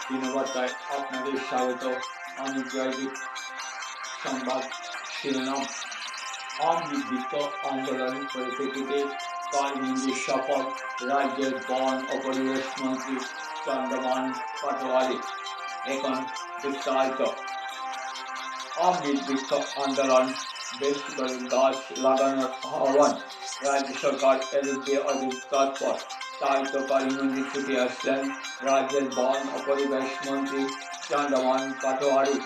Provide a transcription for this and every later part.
দিনবার্তায় আপনাদের স্বাগত। আমি জয়দীপ। সংবাদ শিরোনাম। অমৃত আন্দোলনের পরিপ্রেক্ষিতে কারমিন্দির শপথ রাজ্যের বন ও পরিবেশ মন্ত্রী চন্দ্রমান পাটোয়ারি। এখন বিস্তারিত। অমৃত আন্দোলন বেশি করে গাছ লাগানোর আহ্বান। রাজ্য সরকার এদিকে অধিক তৎপর। তাই তো কারমিন্দি ছুটে আসলেন রাজ্যের বন ও পরিবেশ মন্ত্রী চন্দ্রমান পাটোয়ারি।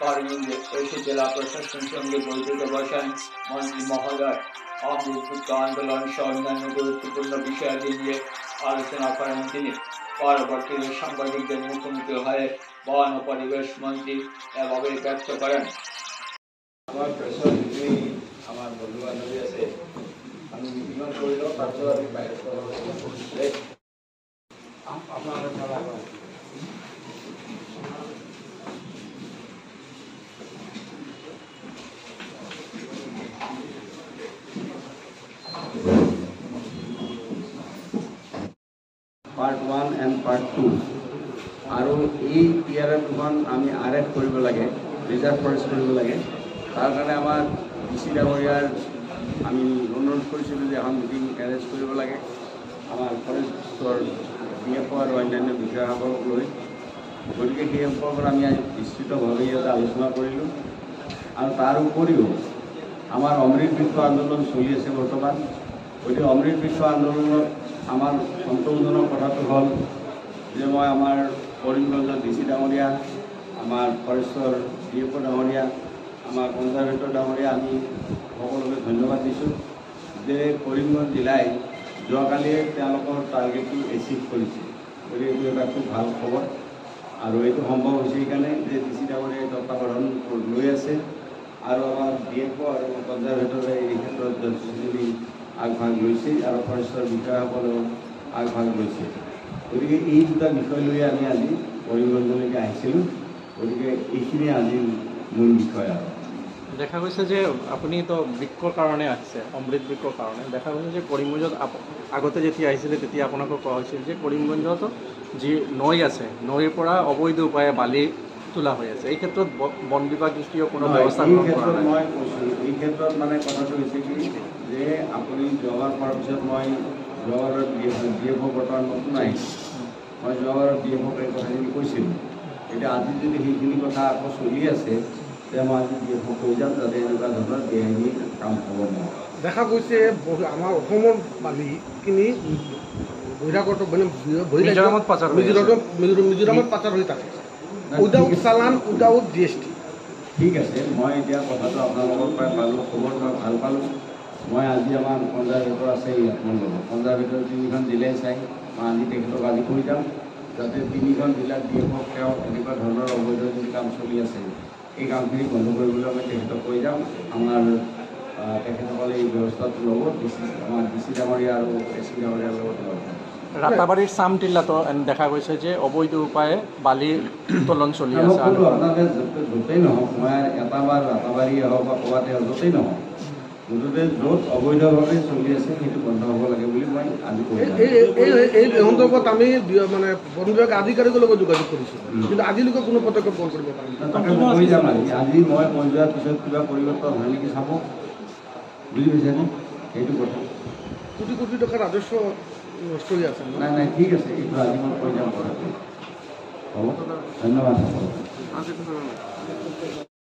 কারমিন্দি এসে জেলা প্রশাসনের সঙ্গে বৈঠকে বসেন মন্ত্রী মহোদয়। অমৃত আন্দোলন সহ অন্যান্য গুরুত্বপূর্ণ বিষয়াদি নিয়ে আলোচনা করেন তিনি। পরবর্তীতে সাংবাদিকদের মুখোমুখি হয়ে বন ও পরিবেশ মন্ত্রী এভাবে ব্যক্ত করেন। আমার প্রেসার যিখিনি আমার বন্ধু বান্ধবী আছে আমি মিটিংখন কৰি লওঁ তাৰপিছত আমি বাহিৰত পাৰ্ট 1 এণ্ড পাৰ্ট 2 আৰু এই PRF দুখন আমি RF কৰিব লাগে, ৰিজাৰ্ভ ফৰেষ্ট কৰিব লাগে। তাৰ কাৰণে আমাৰ DC ডাঙৰীয়াৰ আমি অনুৰোধ কৰিছিলোঁ যে এখন মিটিং এৰেঞ্জ কৰিব লাগে আমাৰ ফৰেষ্টৰ DFO আৰু অন্যান্য বিষয়াসকলক লৈ। গতিকে সেই সম্পৰ্কত আমি আজি বিস্তৃতভাৱে ইয়াতে আলোচনা কৰিলোঁ। আৰু তাৰ উপৰিও আমাৰ অমৃত বৃক্ষ আন্দোলন চলি আছে বৰ্তমান। গতিকে অমৃত বৃক্ষ আন্দোলনত আমাৰ সন্তোষজনক কথাটো হ'ল যে মই আমাৰ কৰিমগঞ্জৰ DC ডাঙৰীয়া, আমাৰ ফৰেষ্টৰ DFO ডাঙৰীয়া, আমাৰ কনজাৰভেটৰ ডাঙৰীয়া আমি সকলোকে ধন্যবাদ দিছোঁ যে কৰিমগঞ্জ জিলাই যোৱাকালিয়ে তেওঁলোকৰ টাৰ্গেটটো এচিভ কৰিছে। গতিকে এইটো এটা খুব ভাল খবৰ। আৰু এইটো সম্ভৱ হৈছে সেইকাৰণে যে DC ডাঙৰীয়াই তত্বাৱধান লৈ আছে আৰু আমাৰ DFO আৰু কনজাৰভেটৰে এই ক্ষেত্ৰত যথেষ্টখিনি আগভাগ লৈছে আৰু ফৰেষ্টৰ বিষয়াসকলেও আগভাগ লৈছে। গতিকে এই দুটা বিষয় লৈ আমি আজি কৰিমগঞ্জলৈকে আহিছিলোঁ। গতিকে এইখিনি আজিৰ মূল বিষয়। আৰু দেখা গৈছে যে আপুনি তো বৃক্ষৰ কাৰণে আহিছে, অমৃত বৃক্ষৰ কাৰণে। দেখা গৈছে যে কৰিমগঞ্জত আগতে যেতিয়া আহিছিলে তেতিয়া আপোনালোকক কোৱা হৈছিল যে কৰিমগঞ্জত যি নৈ আছে, নৈৰ পৰা অবৈধ উপায়ে বালি তোলা হৈ আছে। এই ক্ষেত্ৰত বন বিভাগ দৃষ্টিও কোনো ব্যৱস্থা এই ক্ষেত্ৰত মই কৈছোঁ, এই ক্ষেত্ৰত মানে কথাটো হৈছে কি যে আপুনি যোৱাবাৰ কৰাৰ পিছত মই যোৱাবাৰৰ DFO বৰ্তমান নতুন আহিছোঁ। মই যোৱাবাৰৰ DFOক এই কথাখিনি কৈছিলোঁ। এতিয়া আজি যদি সেইখিনি কথা আকৌ চলি আছে তেতিয়া মই আজি DFOক কৈ যাম যাতে এনেকুৱা ধৰণৰ বেআইনী কাম হ'ব নোৱাৰে। দেখা গৈছে আমাৰ অসমৰ বালিখিনি বহিৰাগত মানে মিজোৰামত পাচাৰ হৈ থাকে উইদাউট চালান, উইদাউট GST। ঠিক আছে, মই এতিয়া কথাটো আপোনালোকৰ পৰাই পালোঁ, খবৰ মই ভাল পালোঁ। মই আজি আমাৰ কনজাৰভেটৰ আছে ইয়াত মোৰ লগত, কনজাৰভেটৰ 3খন জিলাই চাই মই আজি তেখেতক আজি কৈ যাম যাতে 3খন জিলাত DFOক তেওঁ এনেকুৱা ধৰণৰ অবৈধ যদি কাম চলি আছে এই কামখিনি বন্ধ কৰিবলৈ আমি তেখেতক কৈ যাম। আমাৰ তেখেতসকলে এই ব্যৱস্থাটো ল'ব, আমাৰ DC ডাঙৰীয়া আৰু SC ডাঙৰীয়াৰ লগত ল'ব। ৰাতাবাৰীৰ চামটিল্লাতো দেখা গৈছে যে অবৈধ উপায়ে বালি উত্তোলন চলি আছে। আপোনালোকে য'তেই নহওক, মই এটা বা ৰাতাবাৰীয়ে হওক বা ক'ৰবাতে হওক, য'তেই নহওক, মুঠতে য'ত অবৈধভাৱে চলি আছে সেইটো বন্ধ হ'ব লাগে বুলি মই আজি কৈ যাম। এই সন্দৰ্ভত আমি মানে বন বিভাগ আধিকাৰিকৰ লগত যোগাযোগ কৰিছোঁ, কিন্তু আজিলৈকে কোনো পদক্ষেপ গ্ৰহণ কৰিব পৰা নাই। তাকে মই কৈ যাম আজি মই কৈ যোৱাৰ পিছত কিবা পৰিৱৰ্তন হয় নেকি চাব, বুজি পাইছেনে? সেইটো কথা। কোটি কোটি টকা ৰাজস্ব নষ্ট হৈ আছে। নাই ঠিক আছে, এইটো আজি মই কৈ যাম কথাটো। হ'ব, ধন্যবাদ।